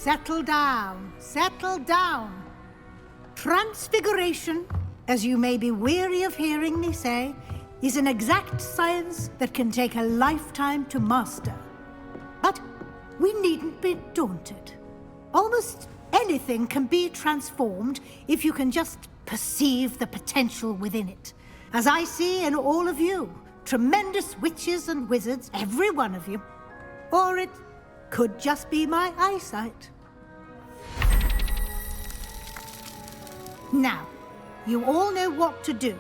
settle down, settle down. Transfiguration, as you may be weary of hearing me say, is an exact science that can take a lifetime to master. But we needn't be daunted. Almost anything can be transformed if you can just perceive the potential within it. As I see in all of you, tremendous witches and wizards, every one of you. Or it could just be my eyesight. Now, you all know what to do.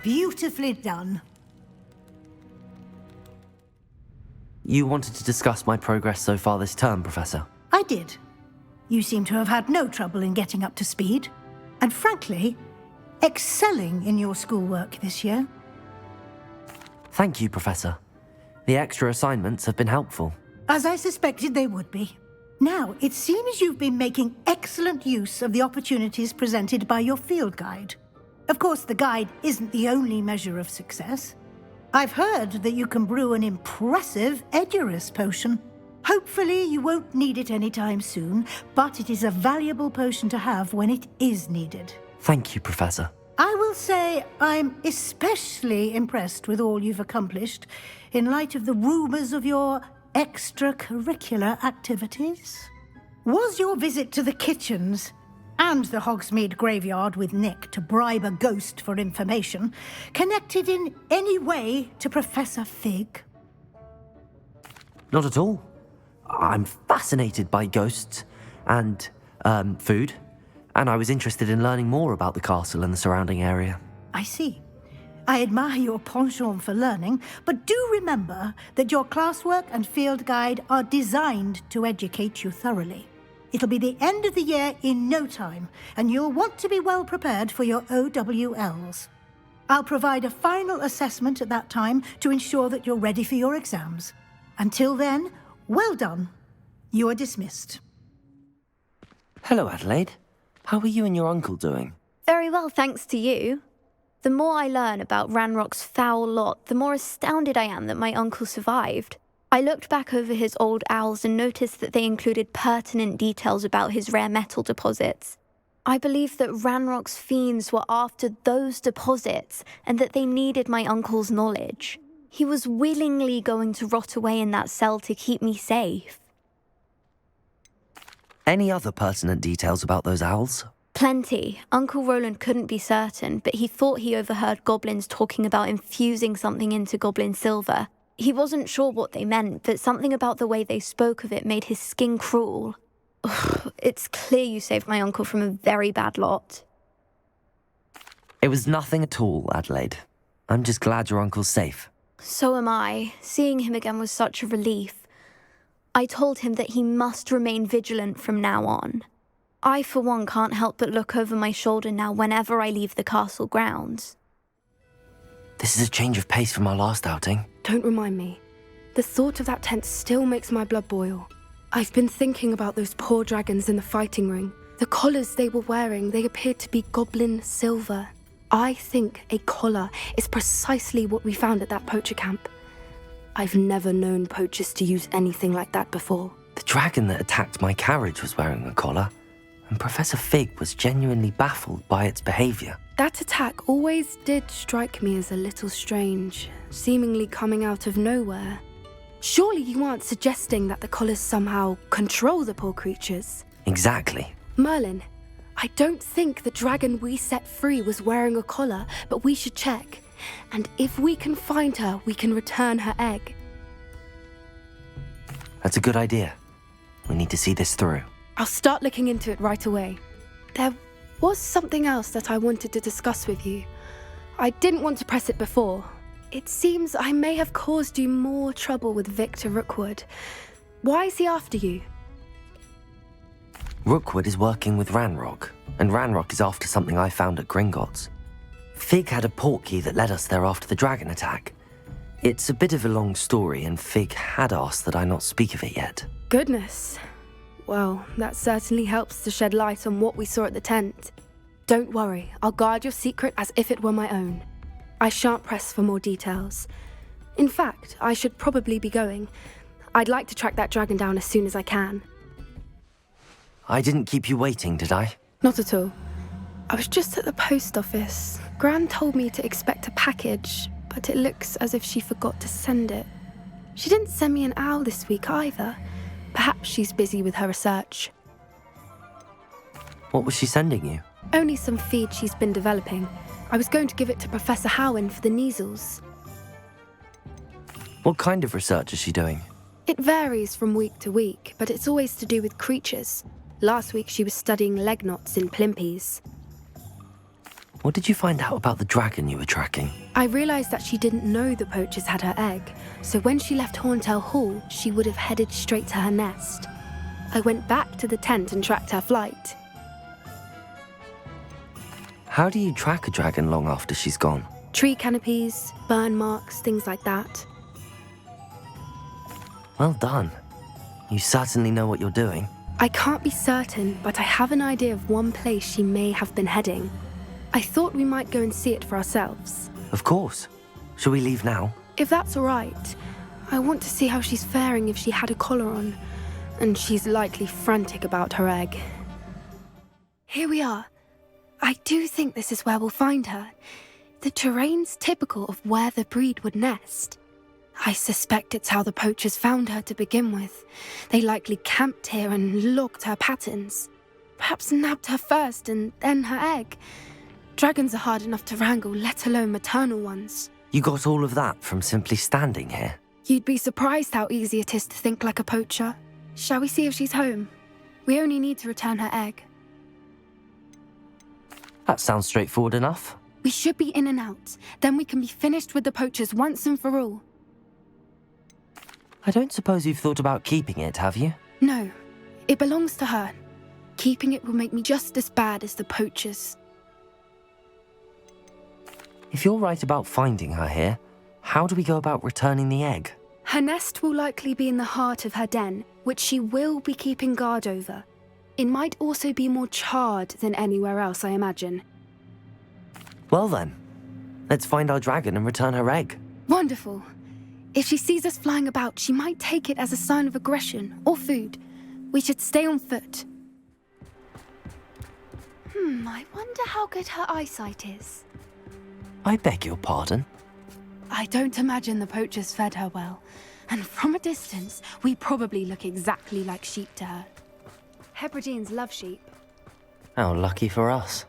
Beautifully done. You wanted to discuss my progress so far this term, Professor? I did. You seem to have had no trouble in getting up to speed. And frankly, excelling in your schoolwork this year. Thank you, Professor. The extra assignments have been helpful. As I suspected they would be. Now, it seems you've been making excellent use of the opportunities presented by your field guide. Of course, the guide isn't the only measure of success. I've heard that you can brew an impressive Edurus potion. Hopefully you won't need it anytime soon, but it is a valuable potion to have when it is needed. Thank you, Professor. I will say I'm especially impressed with all you've accomplished in light of the rumors of your extracurricular activities. Was your visit to the kitchens and the Hogsmeade graveyard with Nick to bribe a ghost for information connected in any way to Professor Fig? Not at all. I'm fascinated by ghosts and food, and I was interested in learning more about the castle and the surrounding area. I see. I admire your penchant for learning, but do remember that your classwork and field guide are designed to educate you thoroughly. It'll be the end of the year in no time, and you'll want to be well prepared for your OWLs. I'll provide a final assessment at that time to ensure that you're ready for your exams. Until then, well done. You are dismissed. Hello, Adelaide. How are you and your uncle doing? Very well, thanks to you. The more I learn about Ranrock's foul lot, the more astounded I am that my uncle survived. I looked back over his old owls and noticed that they included pertinent details about his rare metal deposits. I believe that Ranrock's fiends were after those deposits and that they needed my uncle's knowledge. He was willingly going to rot away in that cell to keep me safe. Any other pertinent details about those owls? Plenty. Uncle Roland couldn't be certain, but he thought he overheard goblins talking about infusing something into goblin silver. He wasn't sure what they meant, but something about the way they spoke of it made his skin crawl. Ugh, it's clear you saved my uncle from a very bad lot. It was nothing at all, Adelaide. I'm just glad your uncle's safe. So am I. Seeing him again was such a relief. I told him that he must remain vigilant from now on. I, for one, can't help but look over my shoulder now whenever I leave the castle grounds. This is a change of pace from our last outing. Don't remind me. The thought of that tent still makes my blood boil. I've been thinking about those poor dragons in the fighting ring. The collars they were wearing, they appeared to be goblin silver. I think a collar is precisely what we found at that poacher camp. I've never known poachers to use anything like that before. The dragon that attacked my carriage was wearing a collar, and Professor Fig was genuinely baffled by its behavior. That attack always did strike me as a little strange, seemingly coming out of nowhere. Surely you aren't suggesting that the collars somehow control the poor creatures? Exactly. Merlin, I don't think the dragon we set free was wearing a collar, but we should check. And if we can find her, we can return her egg. That's a good idea. We need to see this through. I'll start looking into it right away. There was something else that I wanted to discuss with you. I didn't want to press it before. It seems I may have caused you more trouble with Victor Rookwood. Why is he after you? Rookwood is working with Ranrock, and Ranrock is after something I found at Gringotts. Fig had a portkey that led us there after the dragon attack. It's a bit of a long story, and Fig had asked that I not speak of it yet. Goodness. Well, that certainly helps to shed light on what we saw at the tent. Don't worry, I'll guard your secret as if it were my own. I shan't press for more details. In fact, I should probably be going. I'd like to track that dragon down as soon as I can. I didn't keep you waiting, did I? Not at all. I was just at the post office. Gran told me to expect a package, but it looks as if she forgot to send it. She didn't send me an owl this week either. Perhaps she's busy with her research. What was she sending you? Only some feed she's been developing. I was going to give it to Professor Howen for the measles. What kind of research is she doing? It varies from week to week, but it's always to do with creatures. Last week she was studying leg knots in plimpies. What did you find out about the dragon you were tracking? I realised that she didn't know the poachers had her egg, so when she left Horntail Hall, she would have headed straight to her nest. I went back to the tent and tracked her flight. How do you track a dragon long after she's gone? Tree canopies, burn marks, things like that. Well done. You certainly know what you're doing. I can't be certain, but I have an idea of one place she may have been heading. I thought we might go and see it for ourselves. Of course. Shall we leave now? If that's all right. I want to see how she's faring if she had a collar on. And she's likely frantic about her egg. Here we are. I do think this is where we'll find her. The terrain's typical of where the breed would nest. I suspect it's how the poachers found her to begin with. They likely camped here and logged her patterns. Perhaps nabbed her first and then her egg. Dragons are hard enough to wrangle, let alone maternal ones. You got all of that from simply standing here? You'd be surprised how easy it is to think like a poacher. Shall we see if she's home? We only need to return her egg. That sounds straightforward enough. We should be in and out. Then we can be finished with the poachers once and for all. I don't suppose you've thought about keeping it, have you? No, it belongs to her. Keeping it will make me just as bad as the poachers. If you're right about finding her here, how do we go about returning the egg? Her nest will likely be in the heart of her den, which she will be keeping guard over. It might also be more charred than anywhere else, I imagine. Well then, let's find our dragon and return her egg. Wonderful. If she sees us flying about, she might take it as a sign of aggression or food. We should stay on foot. I wonder how good her eyesight is. I beg your pardon? I don't imagine the poachers fed her well. And from a distance, we probably look exactly like sheep to her. Hebrideans love sheep. How lucky for us.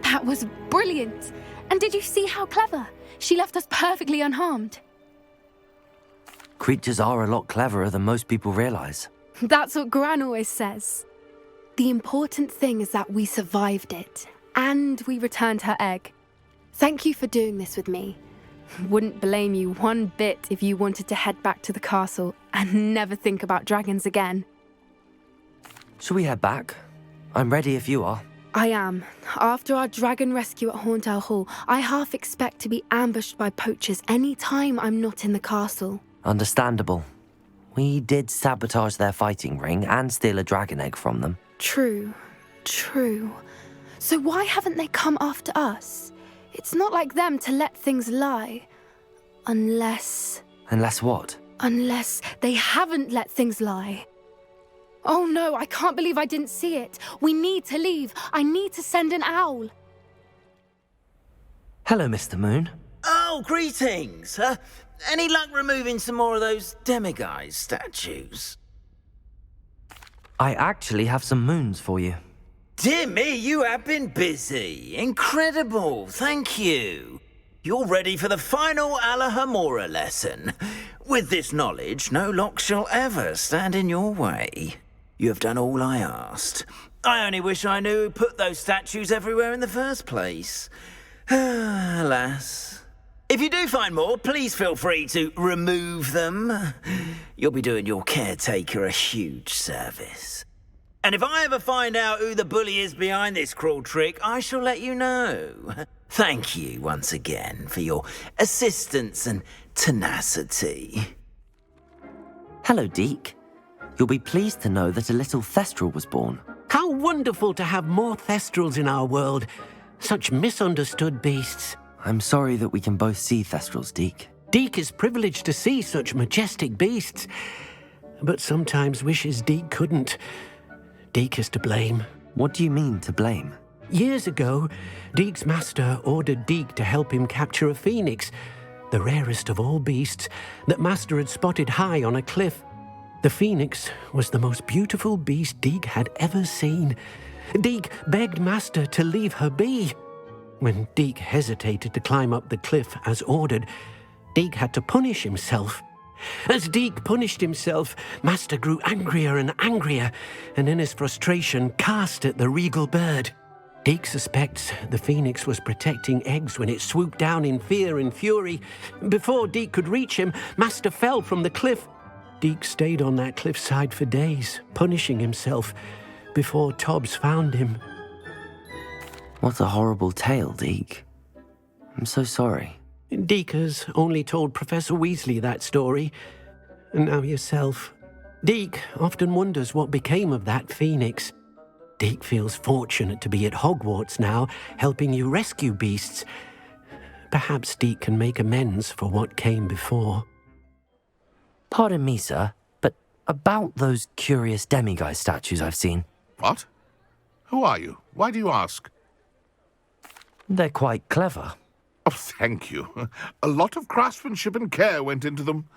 That was brilliant! And did you see how clever? She left us perfectly unharmed. Creatures are a lot cleverer than most people realize. That's what Gran always says. The important thing is that we survived it, and we returned her egg. Thank you for doing this with me. Wouldn't blame you one bit if you wanted to head back to the castle and never think about dragons again. Shall we head back? I'm ready if you are. I am. After our dragon rescue at Horntail Hall, I half expect to be ambushed by poachers any time I'm not in the castle. Understandable. We did sabotage their fighting ring and steal a dragon egg from them. True. So why haven't they come after us? It's not like them to let things lie. Unless what? Unless they haven't let things lie. Oh no, I can't believe I didn't see it. We need to leave. I need to send an owl. Hello, Mr. Moon. Oh, greetings. Any luck removing some more of those demiguise statues? I actually have some moons for you. Dear me, you have been busy. Incredible, thank you. You're ready for the final Alahamora lesson. With this knowledge, no lock shall ever stand in your way. You have done all I asked. I only wish I knew who put those statues everywhere in the first place. Alas. If you do find more, please feel free to remove them. You'll be doing your caretaker a huge service. And if I ever find out who the bully is behind this cruel trick, I shall let you know. Thank you once again for your assistance and tenacity. Hello, Deke. You'll be pleased to know that a little Thestral was born. How wonderful to have more Thestrals in our world. Such misunderstood beasts. I'm sorry that we can both see Thestrals, Deke. Deke is privileged to see such majestic beasts, but sometimes wishes Deke couldn't. Deke is to blame. What do you mean, to blame? Years ago, Deke's master ordered Deke to help him capture a phoenix, the rarest of all beasts, that master had spotted high on a cliff. The phoenix was the most beautiful beast Deke had ever seen. Deke begged master to leave her be. When Deke hesitated to climb up the cliff as ordered, Deke had to punish himself. As Deke punished himself, master grew angrier and angrier, and in his frustration cast at the regal bird. Deke suspects the phoenix was protecting eggs when it swooped down in fear and fury. Before Deke could reach him, master fell from the cliff. Deke stayed on that cliffside for days, punishing himself, before Tobbs found him. What a horrible tale, Deke. I'm so sorry. Deke has only told Professor Weasley that story, and now yourself. Deke often wonders what became of that phoenix. Deke feels fortunate to be at Hogwarts now, helping you rescue beasts. Perhaps Deke can make amends for what came before. Pardon me, sir, but about those curious demiguise statues I've seen. What? Who are you? Why do you ask? They're quite clever. Oh, thank you. A lot of craftsmanship and care went into them.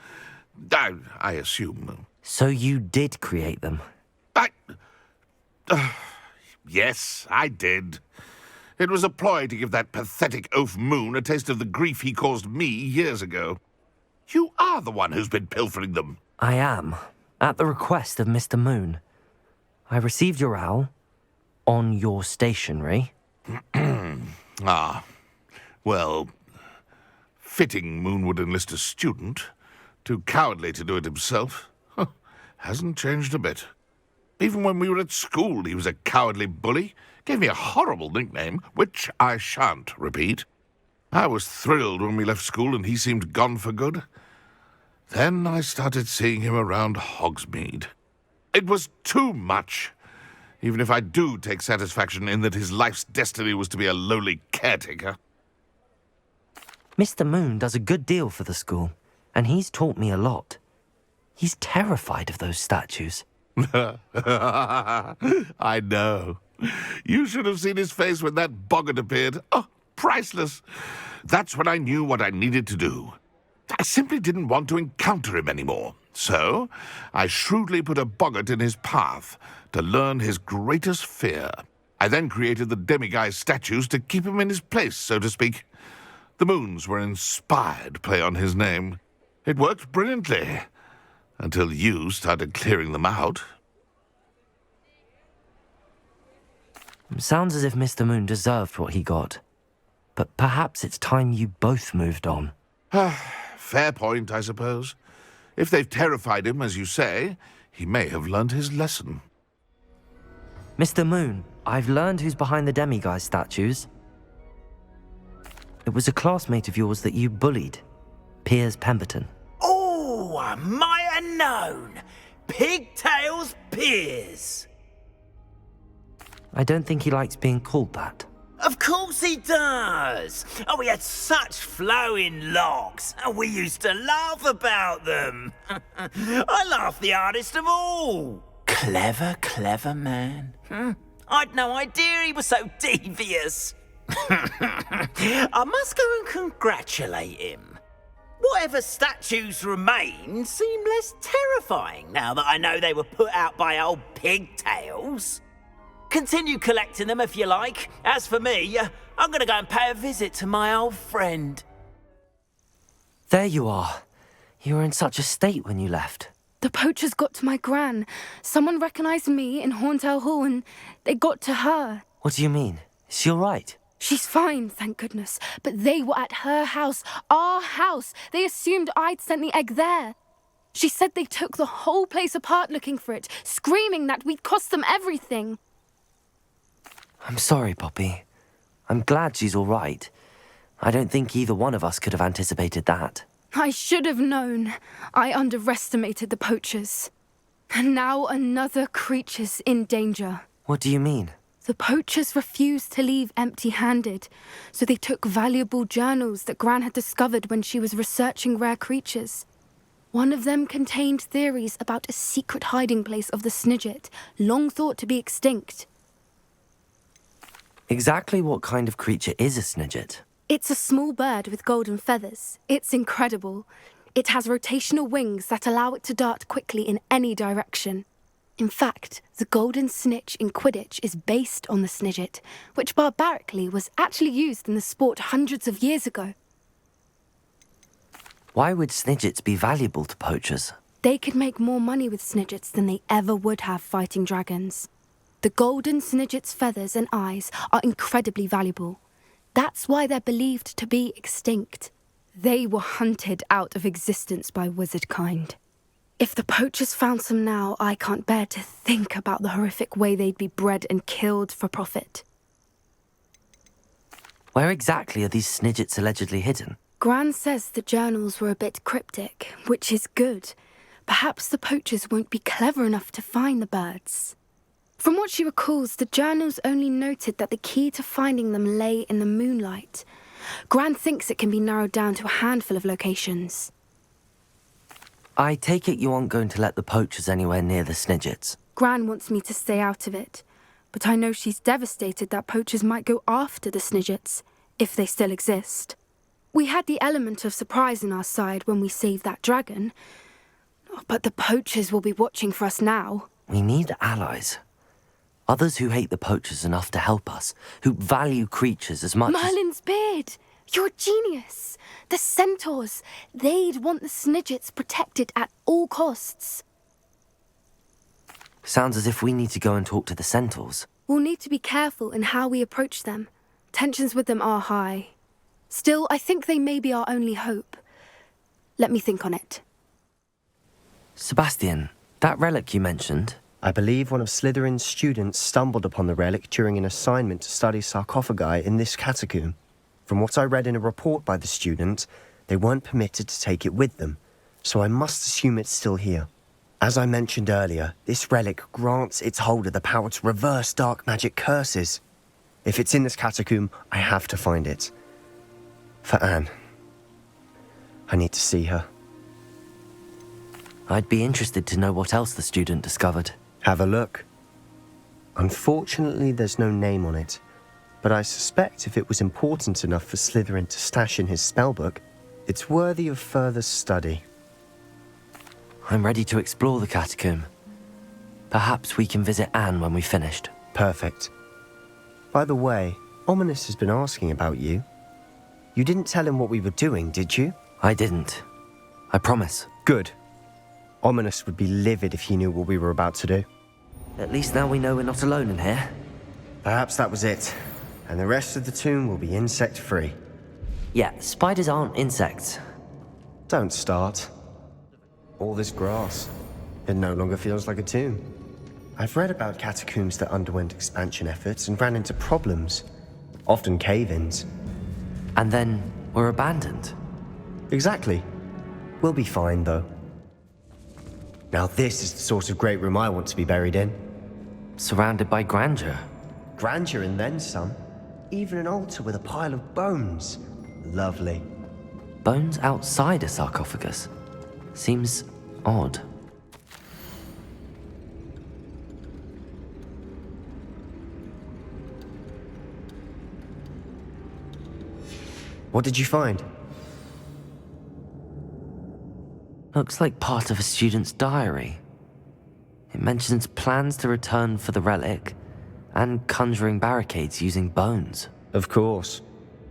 I assume. So you did create them? Yes, I did. It was a ploy to give that pathetic oaf Moon a taste of the grief he caused me years ago. You are the one who's been pilfering them. I am, at the request of Mr. Moon. I received your owl on your stationery. Well, fitting Moon would enlist a student. Too cowardly to do it himself. Hasn't changed a bit. Even when we were at school, he was a cowardly bully. Gave me a horrible nickname, which I shan't repeat. I was thrilled when we left school and he seemed gone for good. Then I started seeing him around Hogsmeade. It was too much. Even if I do take satisfaction in that his life's destiny was to be a lowly caretaker. Mr. Moon does a good deal for the school, and he's taught me a lot. He's terrified of those statues. I know. You should have seen his face when that boggart appeared. Oh, priceless. That's when I knew what I needed to do. I simply didn't want to encounter him anymore. So, I shrewdly put a boggart in his path to learn his greatest fear. I then created the demiguise statues to keep him in his place, so to speak. The moons were an inspired play on his name. It worked brilliantly, until you started clearing them out. Sounds as if Mr. Moon deserved what he got. But perhaps it's time you both moved on. Fair point, I suppose. If they've terrified him, as you say, he may have learned his lesson. Mr. Moon, I've learned who's behind the demiguise statues. It was a classmate of yours that you bullied, Piers Pemberton. Oh, I might have known. Pigtails Piers. I don't think he likes being called that. Of course he does. Oh, he had such flowing locks, and we used to laugh about them. I laughed the hardest of all. Clever, clever man. I'd no idea he was so devious. I must go and congratulate him. Whatever statues remain seem less terrifying now that I know they were put out by old pigtails. Continue collecting them if you like. As for me, I'm going to go and pay a visit to my old friend. There you are. You were in such a state when you left. The poachers got to my gran. Someone recognised me in Horntail Hall and they got to her. What do you mean? Is she all right? She's fine, thank goodness. But they were at her house, our house. They assumed I'd sent the egg there. She said they took the whole place apart looking for it, screaming that we'd cost them everything. I'm sorry, Poppy. I'm glad she's all right. I don't think either one of us could have anticipated that. I should have known. I underestimated the poachers. And now another creature's in danger. What do you mean? The poachers refused to leave empty-handed, so they took valuable journals that Gran had discovered when she was researching rare creatures. One of them contained theories about a secret hiding place of the Snidget, long thought to be extinct. Exactly what kind of creature is a Snidget? It's a small bird with golden feathers. It's incredible. It has rotational wings that allow it to dart quickly in any direction. In fact, the golden snitch in Quidditch is based on the Snidget, which barbarically was actually used in the sport hundreds of years ago. Why would Snidgets be valuable to poachers? They could make more money with Snidgets than they ever would have fighting dragons. The golden Snidget's feathers and eyes are incredibly valuable. That's why they're believed to be extinct. They were hunted out of existence by wizard kind. If the poachers found some now, I can't bear to think about the horrific way they'd be bred and killed for profit. Where exactly are these Snidgets allegedly hidden? Gran says the journals were a bit cryptic, which is good. Perhaps the poachers won't be clever enough to find the birds. From what she recalls, the journals only noted that the key to finding them lay in the moonlight. Gran thinks it can be narrowed down to a handful of locations. I take it you aren't going to let the poachers anywhere near the Snidgets. Gran wants me to stay out of it, but I know she's devastated that poachers might go after the Snidgets, if they still exist. We had the element of surprise on our side when we saved that dragon, but the poachers will be watching for us now. We need allies. Others who hate the poachers enough to help us, who value creatures as much Merlin's beard! You're a genius! The centaurs! They'd want the Snidgets protected at all costs. Sounds as if we need to go and talk to the centaurs. We'll need to be careful in how we approach them. Tensions with them are high. Still, I think they may be our only hope. Let me think on it. Sebastian, that relic you mentioned... I believe one of Slytherin's students stumbled upon the relic during an assignment to study sarcophagi in this catacomb. From what I read in a report by the student, they weren't permitted to take it with them, so I must assume it's still here. As I mentioned earlier, this relic grants its holder the power to reverse dark magic curses. If it's in this catacomb, I have to find it. For Anne. I need to see her. I'd be interested to know what else the student discovered. Have a look. Unfortunately, there's no name on it, but I suspect if it was important enough for Slytherin to stash in his spellbook, it's worthy of further study. I'm ready to explore the catacomb. Perhaps we can visit Anne when we've finished. Perfect. By the way, Ominous has been asking about you. You didn't tell him what we were doing, did you? I didn't. I promise. Good. Ominous would be livid if he knew what we were about to do. At least now we know we're not alone in here. Perhaps that was it, and the rest of the tomb will be insect-free. Yeah, spiders aren't insects. Don't start. All this grass. It no longer feels like a tomb. I've read about catacombs that underwent expansion efforts and ran into problems, often cave-ins. And then were abandoned. Exactly. We'll be fine, though. Now this is the sort of great room I want to be buried in. Surrounded by grandeur. Grandeur and then some. Even an altar with a pile of bones. Lovely. Bones outside a sarcophagus. Seems odd. What did you find? Looks like part of a student's diary. It mentions plans to return for the relic and conjuring barricades using bones. Of course.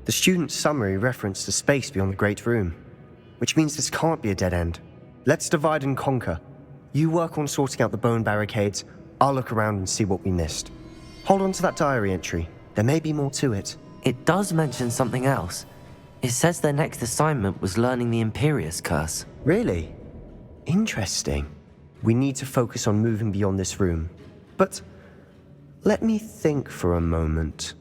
The student's summary referenced a space beyond the Great Room, which means this can't be a dead end. Let's divide and conquer. You work on sorting out the bone barricades, I'll look around and see what we missed. Hold on to that diary entry. There may be more to it. It does mention something else. It says their next assignment was learning the Imperius Curse. Really? Interesting. We need to focus on moving beyond this room. But let me think for a moment.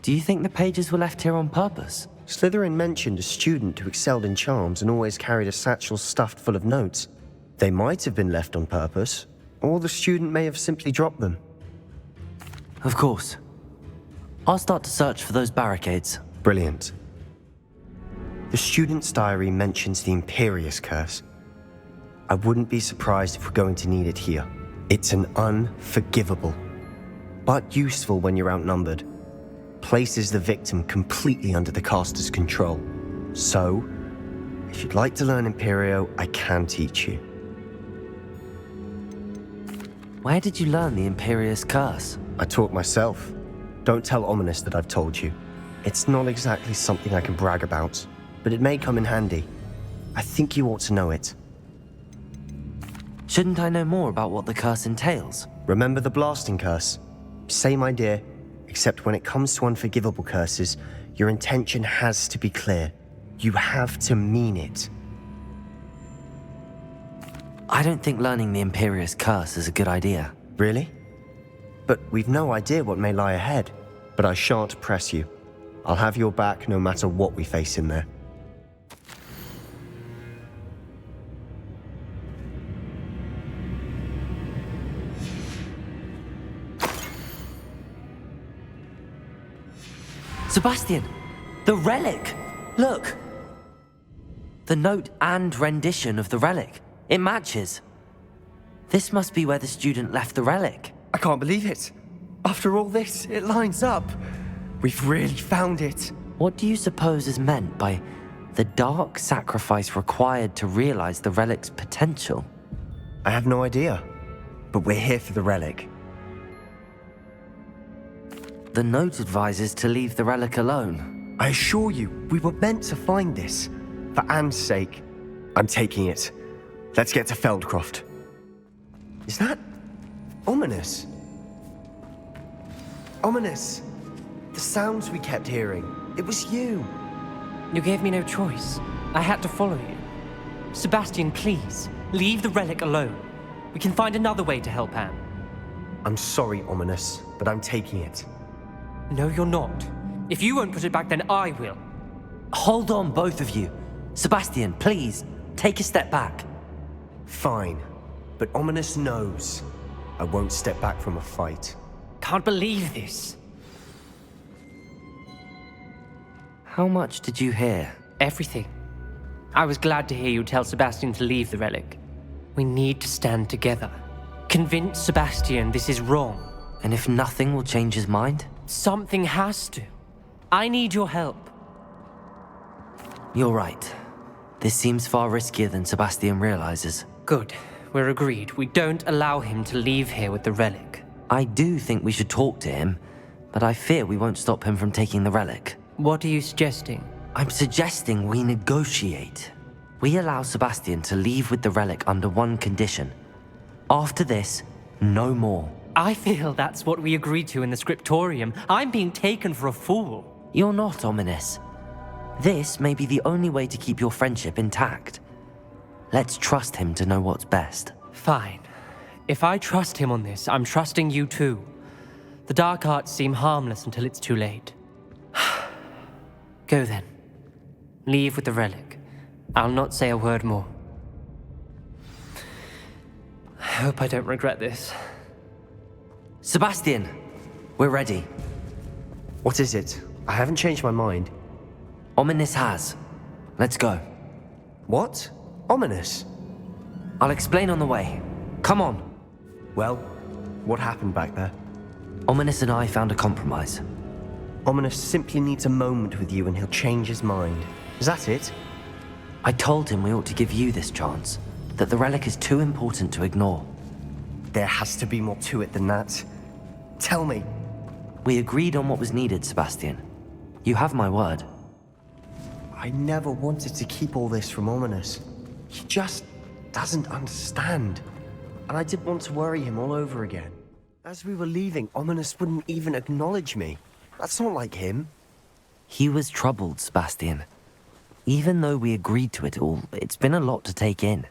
Do you think the pages were left here on purpose? Slytherin mentioned a student who excelled in charms and always carried a satchel stuffed full of notes. They might have been left on purpose, or the student may have simply dropped them. Of course. I'll start to search for those barricades. Brilliant. The student's diary mentions the Imperius Curse. I wouldn't be surprised if we're going to need it here. It's an unforgivable, but useful when you're outnumbered. Places the victim completely under the caster's control. So, if you'd like to learn Imperio, I can teach you. Where did you learn the Imperius Curse? I taught myself. Don't tell Ominous that I've told you. It's not exactly something I can brag about, but it may come in handy. I think you ought to know it. Shouldn't I know more about what the curse entails? Remember the blasting curse? Same idea, except when it comes to unforgivable curses, your intention has to be clear. You have to mean it. I don't think learning the Imperius Curse is a good idea. Really? But we've no idea what may lie ahead. But I shan't press you. I'll have your back no matter what we face in there. Sebastian! The relic! Look! The note and rendition of the relic. It matches. This must be where the student left the relic. I can't believe it. After all this, it lines up. We've really found it. What do you suppose is meant by the dark sacrifice required to realize the relic's potential? I have no idea. But we're here for the relic. The note advises to leave the relic alone. I assure you, we were meant to find this. For Anne's sake. I'm taking it. Let's get to Feldcroft. Is that ominous? Ominous! The sounds we kept hearing. It was you. You gave me no choice. I had to follow you. Sebastian, please, leave the relic alone. We can find another way to help Anne. I'm sorry, Ominous, but I'm taking it. No, you're not. If you won't put it back, then I will. Hold on, both of you. Sebastian, please, take a step back. Fine, but Ominous knows I won't step back from a fight. Can't believe this. How much did you hear? Everything. I was glad to hear you tell Sebastian to leave the relic. We need to stand together. Convince Sebastian this is wrong. And if nothing will change his mind? Something has to. I need your help. You're right. This seems far riskier than Sebastian realizes. Good. We're agreed. We don't allow him to leave here with the relic. I do think we should talk to him, but I fear we won't stop him from taking the relic. What are you suggesting? I'm suggesting we negotiate. We allow Sebastian to leave with the relic under one condition. After this, no more. I feel that's what we agreed to in the scriptorium. I'm being taken for a fool. You're not, Ominous. This may be the only way to keep your friendship intact. Let's trust him to know what's best. Fine. If I trust him on this, I'm trusting you too. The dark arts seem harmless until it's too late. Go then. Leave with the relic. I'll not say a word more. I hope I don't regret this. Sebastian, we're ready. What is it? I haven't changed my mind. Ominous has. Let's go. What? Ominous? I'll explain on the way. Come on. Well, what happened back there? Ominous and I found a compromise. Ominous simply needs a moment with you and he'll change his mind. Is that it? I told him we ought to give you this chance, that the relic is too important to ignore. There has to be more to it than that. Tell me. We agreed on what was needed, Sebastian. You have my word. I never wanted to keep all this from Ominous. He just doesn't understand. And I didn't want to worry him all over again. As we were leaving, Ominous wouldn't even acknowledge me. That's not like him. He was troubled, Sebastian. Even though we agreed to it all, it's been a lot to take in.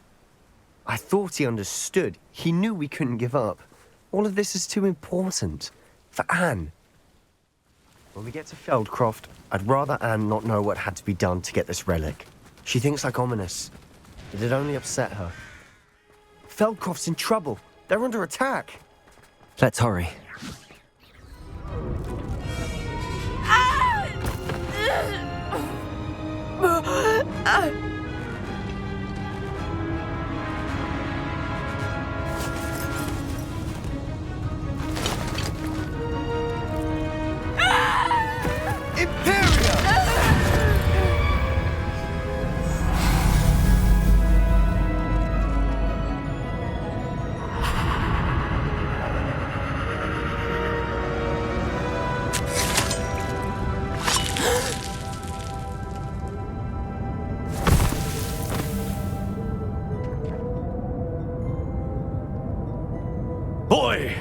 I thought he understood. He knew we couldn't give up. All of this is too important. For Anne. When we get to Feldcroft, I'd rather Anne not know what had to be done to get this relic. She thinks like Ominous. It'd only upset her. Feldcroft's in trouble. They're under attack. Let's hurry. Boy!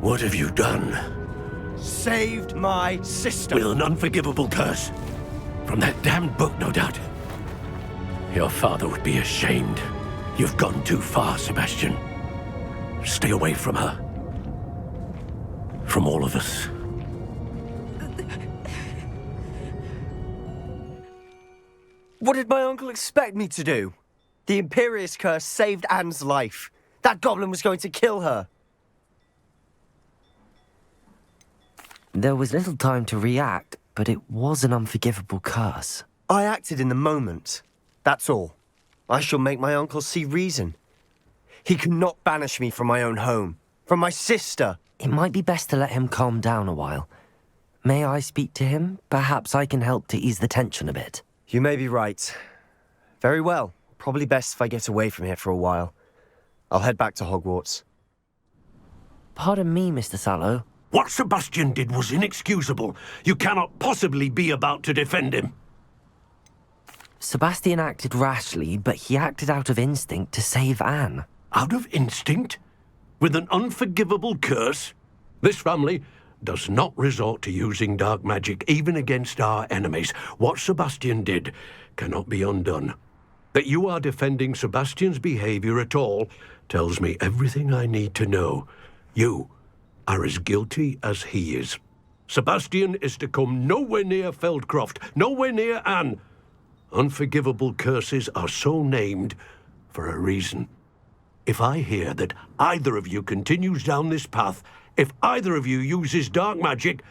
What have you done? Saved my sister. With an unforgivable curse. From that damned book, no doubt. Your father would be ashamed. You've gone too far, Sebastian. Stay away from her. From all of us. What did my uncle expect me to do? The Imperious curse saved Anne's life. That goblin was going to kill her. There was little time to react, but it was an unforgivable curse. I acted in the moment. That's all. I shall make my uncle see reason. He cannot banish me from my own home, from my sister. It might be best to let him calm down a while. May I speak to him? Perhaps I can help to ease the tension a bit. You may be right. Very well. Probably best if I get away from here for a while. I'll head back to Hogwarts. Pardon me, Mr. Sallow. What Sebastian did was inexcusable. You cannot possibly be about to defend him. Sebastian acted rashly, but he acted out of instinct to save Anne. Out of instinct? With an unforgivable curse? This family does not resort to using dark magic even against our enemies. What Sebastian did cannot be undone. That you are defending Sebastian's behavior at all tells me everything I need to know. You are as guilty as he is. Sebastian is to come nowhere near Feldcroft, nowhere near Anne. Unforgivable curses are so named for a reason. If I hear that either of you continues down this path, if either of you uses dark magic,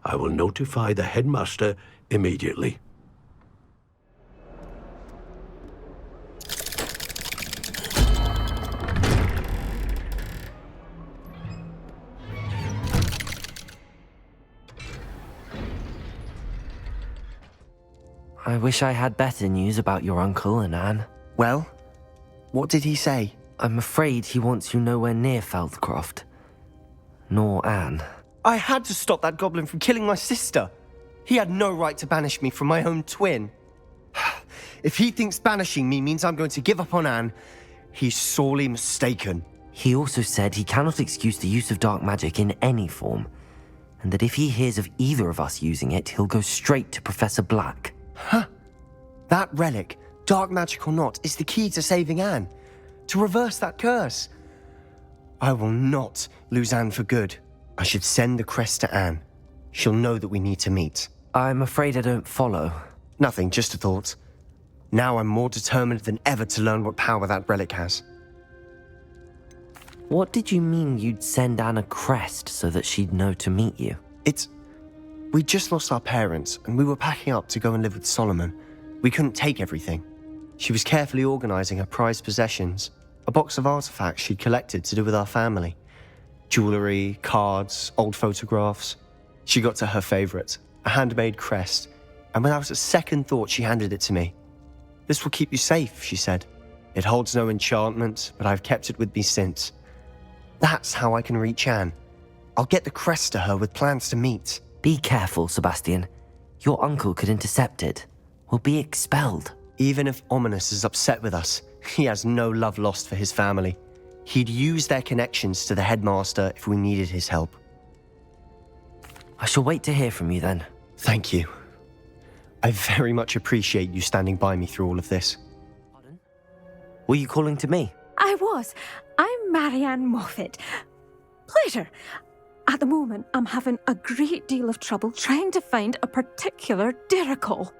I will notify the headmaster immediately. I wish I had better news about your uncle and Anne. Well, what did he say? I'm afraid he wants you nowhere near Feldcroft. Nor Anne. I had to stop that goblin from killing my sister. He had no right to banish me from my own twin. If he thinks banishing me means I'm going to give up on Anne, he's sorely mistaken. He also said he cannot excuse the use of dark magic in any form, and that if he hears of either of us using it, he'll go straight to Professor Black. Huh. That relic, dark magic or not, is the key to saving Anne. To reverse that curse. I will not lose Anne for good. I should send the crest to Anne. She'll know that we need to meet. I'm afraid I don't follow. Nothing, just a thought. Now I'm more determined than ever to learn what power that relic has. What did you mean you'd send Anne a crest so that she'd know to meet you? We just lost our parents, and we were packing up to go and live with Solomon. We couldn't take everything. She was carefully organising her prized possessions, a box of artifacts she'd collected to do with our family. Jewellery, cards, old photographs. She got to her favourite, a handmade crest, and without a second thought she handed it to me. "This will keep you safe," she said. "It holds no enchantment, but I've kept it with me since. That's how I can reach Anne. I'll get the crest to her with plans to meet." Be careful, Sebastian. Your uncle could intercept it. We'll be expelled. Even if Ominous is upset with us, he has no love lost for his family. He'd use their connections to the headmaster if we needed his help. I shall wait to hear from you then. Thank you. I very much appreciate you standing by me through all of this. Pardon? Were you calling to me? I was. I'm Marianne Moffat. Pleasure. At the moment, I'm having a great deal of trouble trying to find a particular Diricol.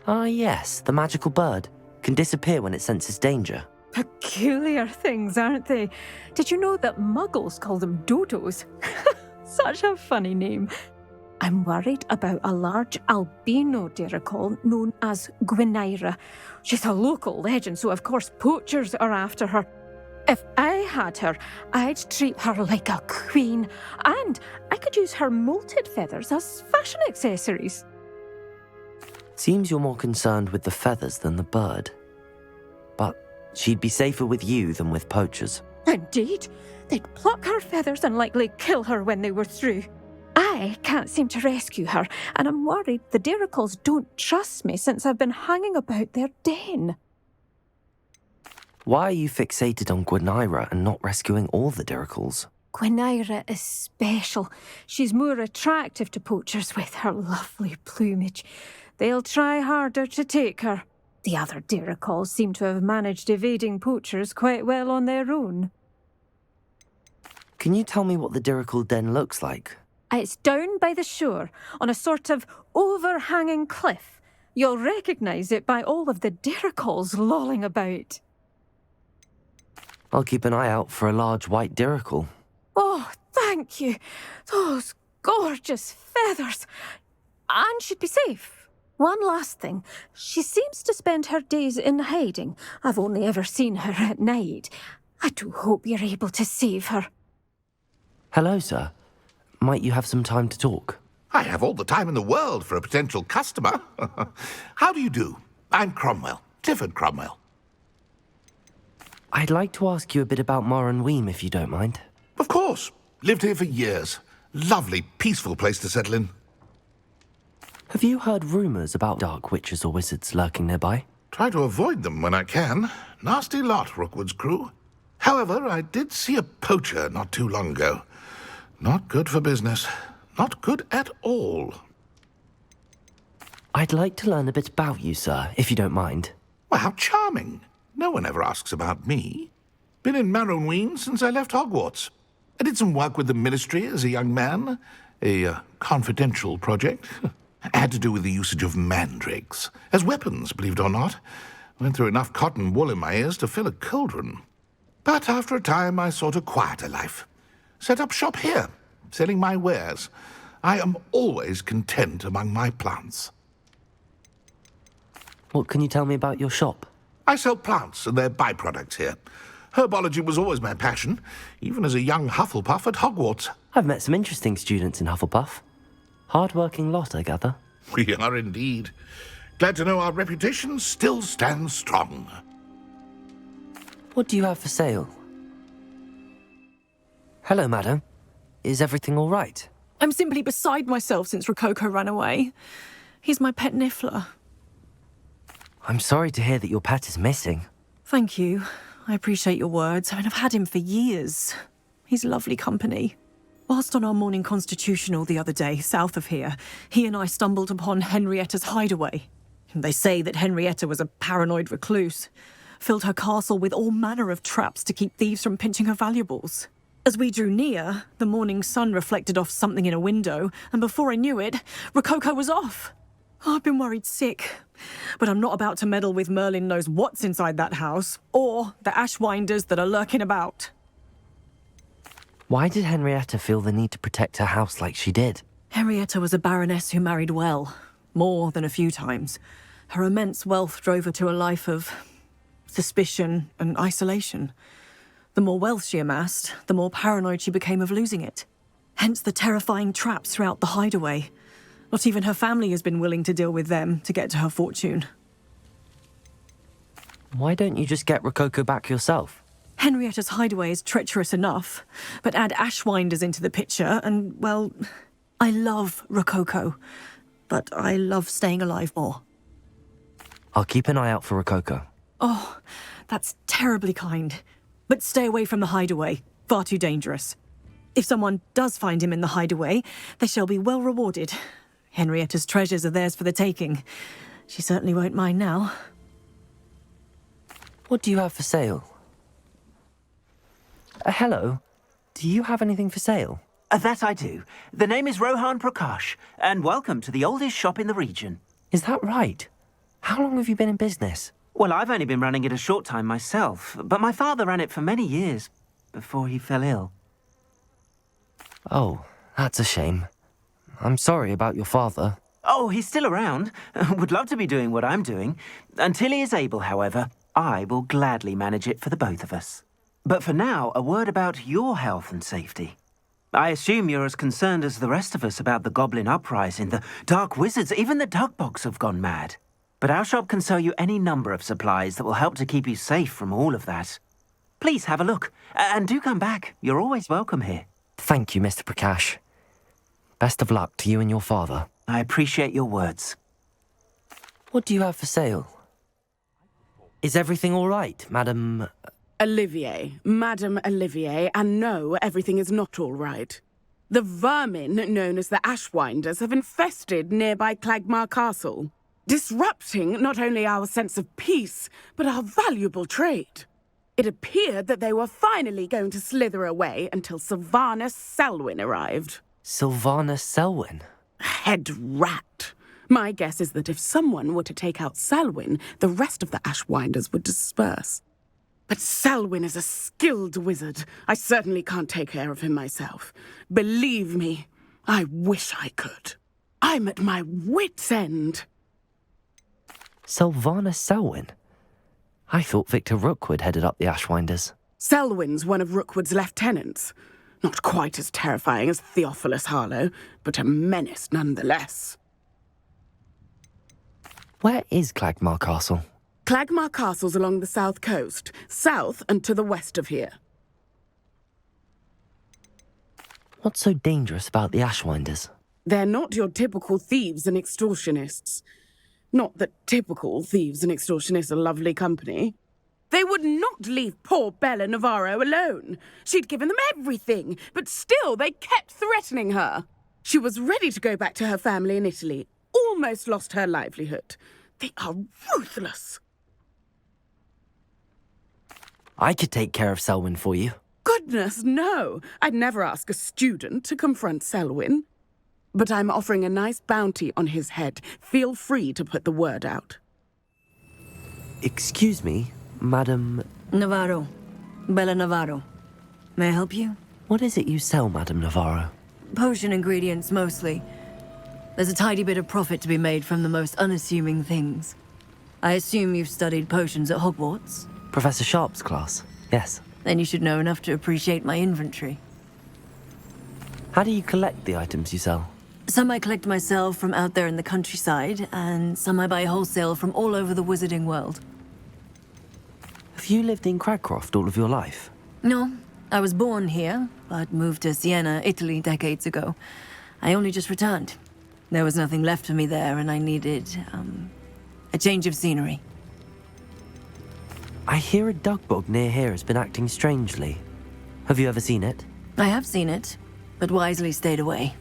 Ah, yes, the magical bird. Can disappear when it senses danger. Peculiar things, aren't they? Did you know that muggles call them dodos? Such a funny name. I'm worried about a large albino Diricol known as Gwynaira. She's a local legend, so of course poachers are after her. If I had her, I'd treat her like a queen, and I could use her molted feathers as fashion accessories. Seems you're more concerned with the feathers than the bird. But she'd be safer with you than with poachers. Indeed. They'd pluck her feathers and likely kill her when they were through. I can't seem to rescue her, and I'm worried the Diricols don't trust me since I've been hanging about their den. Why are you fixated on Gwynaira and not rescuing all the Diricols? Gwynaira is special. She's more attractive to poachers with her lovely plumage. They'll try harder to take her. The other Diricols seem to have managed evading poachers quite well on their own. Can you tell me what the Diricol den looks like? It's down by the shore, on a sort of overhanging cliff. You'll recognise it by all of the Diricols lolling about. I'll keep an eye out for a large white Diricol. Oh, thank you. Those gorgeous feathers. And she'd be safe. One last thing. She seems to spend her days in hiding. I've only ever seen her at night. I do hope you're able to save her. Hello, sir. Might you have some time to talk? I have all the time in the world for a potential customer. How do you do? I'm Cromwell, Clifford Cromwell. I'd like to ask you a bit about Moran Weem, if you don't mind. Of course. Lived here for years. Lovely, peaceful place to settle in. Have you heard rumours about dark witches or wizards lurking nearby? Try to avoid them when I can. Nasty lot, Rookwood's crew. However, I did see a poacher not too long ago. Not good for business. Not good at all. I'd like to learn a bit about you, sir, if you don't mind. Well, how charming. No one ever asks about me. Been in Marrowween since I left Hogwarts. I did some work with the Ministry as a young man. A confidential project. Had to do with the usage of mandrakes. As weapons, believe it or not. Went through enough cotton wool in my ears to fill a cauldron. But after a time, I sought a quieter life. Set up shop here, selling my wares. I am always content among my plants. What can you tell me about your shop? I sell plants and their byproducts here. Herbology was always my passion, even as a young Hufflepuff at Hogwarts. I've met some interesting students in Hufflepuff. Hard-working lot, I gather. We are indeed. Glad to know our reputation still stands strong. What do you have for sale? Hello, madam. Is everything all right? I'm simply beside myself since Rococo ran away. He's my pet Niffler. I'm sorry to hear that your pet is missing. Thank you. I appreciate your words. I mean, I've had him for years. He's lovely company. Whilst on our morning constitutional the other day, south of here, he and I stumbled upon Henrietta's hideaway. They say that Henrietta was a paranoid recluse. filled her castle with all manner of traps to keep thieves from pinching her valuables. As we drew near, the morning sun reflected off something in a window, and before I knew it, Rococo was off. I've been worried sick, but I'm not about to meddle with Merlin knows what's inside that house, or the Ashwinders that are lurking about. Why did Henrietta feel the need to protect her house like she did? Henrietta was a baroness who married well, more than a few times. Her immense wealth drove her to a life of suspicion and isolation. The more wealth she amassed, the more paranoid she became of losing it. Hence the terrifying traps throughout the hideaway. Not even her family has been willing to deal with them to get to her fortune. Why don't you just get Rococo back yourself? Henrietta's hideaway is treacherous enough, but add Ashwinders into the picture and, well, I love Rococo, but I love staying alive more. I'll keep an eye out for Rococo. Oh, that's terribly kind. But stay away from the hideaway. Far too dangerous. If someone does find him in the hideaway, they shall be well rewarded. Henrietta's treasures are theirs for the taking. She certainly won't mind now. What do you have for sale? Hello. Do you have anything for sale? That I do. The name is Rohan Prakash, and welcome to the oldest shop in the region. Is that right? How long have you been in business? Well, I've only been running it a short time myself, but my father ran it for many years before he fell ill. Oh, that's a shame. I'm sorry about your father. Oh, he's still around. Would love to be doing what I'm doing. Until he is able, however, I will gladly manage it for the both of us. But for now, a word about your health and safety. I assume you're as concerned as the rest of us about the goblin uprising, the dark wizards, even the Dugbogs have gone mad. But our shop can sell you any number of supplies that will help to keep you safe from all of that. Please have a look, and do come back. You're always welcome here. Thank you, Mr. Prakash. Best of luck to you and your father. I appreciate your words. What do you have for sale? Is everything all right, Madam... Olivier, Madame Olivier, and no, everything is not all right. The vermin known as the Ashwinders have infested nearby Clagmar Castle, disrupting not only our sense of peace, but our valuable trade. It appeared that they were finally going to slither away until Sylvanus Selwyn arrived. Sylvanus Selwyn? Head rat. My guess is that if someone were to take out Selwyn, the rest of the Ashwinders would disperse. But Selwyn is a skilled wizard. I certainly can't take care of him myself. Believe me, I wish I could. I'm at my wit's end. Sylvanus Selwyn? I thought Victor Rookwood headed up the Ashwinders. Selwyn's one of Rookwood's lieutenants. Not quite as terrifying as Theophilus Harlow, but a menace nonetheless. Where is Clagmar Castle? Clagmar Castle's along the south coast, south and to the west of here. What's so dangerous about the Ashwinders? They're not your typical thieves and extortionists. Not that typical thieves and extortionists are lovely company. They would not leave poor Bella Navarro alone. She'd given them everything, but still they kept threatening her. She was ready to go back to her family in Italy, almost lost her livelihood. They are ruthless. I could take care of Selwyn for you. Goodness, no. I'd never ask a student to confront Selwyn. But I'm offering a nice bounty on his head. Feel free to put the word out. Excuse me, Madam... Navarro. Bella Navarro. May I help you? What is it you sell, Madam Navarro? Potion ingredients, mostly. There's a tidy bit of profit to be made from the most unassuming things. I assume you've studied potions at Hogwarts? Professor Sharp's class, yes. Then you should know enough to appreciate my inventory. How do you collect the items you sell? Some I collect myself from out there in the countryside, and some I buy wholesale from all over the wizarding world. Have you lived in Cragcroft all of your life? No, I was born here, but moved to Siena, Italy, decades ago. I only just returned. There was nothing left for me there, and I needed, a change of scenery. I hear a Dugbog near here has been acting strangely. Have you ever seen it? I have seen it, but wisely stayed away.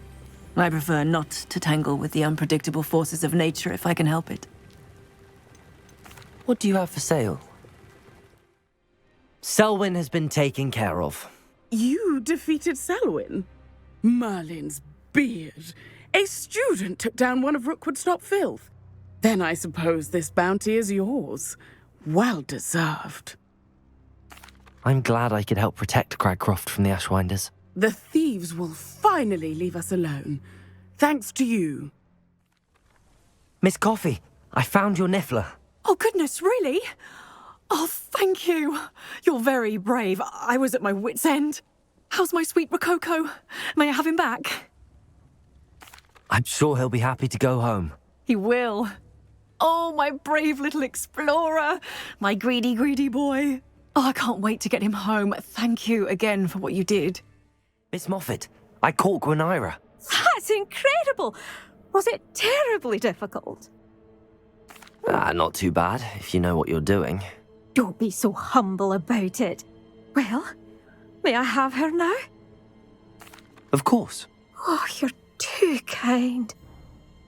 I prefer not to tangle with the unpredictable forces of nature if I can help it. What do you have for sale? Selwyn has been taken care of. You defeated Selwyn? Merlin's beard. A student took down one of Rookwood's top filth. Then I suppose this bounty is yours. Well deserved. I'm glad I could help protect Cragcroft from the Ashwinders. The thieves will finally leave us alone. Thanks to you. Miss Coffee, I found your Niffler. Oh, goodness, really? Oh, thank you. You're very brave. I was at my wit's end. How's my sweet Rococo? May I have him back? I'm sure he'll be happy to go home. He will. Oh, my brave little explorer. My greedy, greedy boy. Oh, I can't wait to get him home. Thank you again for what you did. Miss Moffat, I caught Gwynaira. That's incredible! Was it terribly difficult? Not too bad, if you know what you're doing. Don't be so humble about it. Well, may I have her now? Of course. Oh, you're too kind.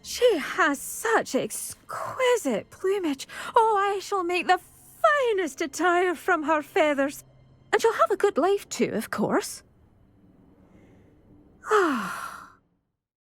She has such exquisite plumage. Oh, I shall make the finest attire from her feathers. And she'll have a good life too, of course. Ah.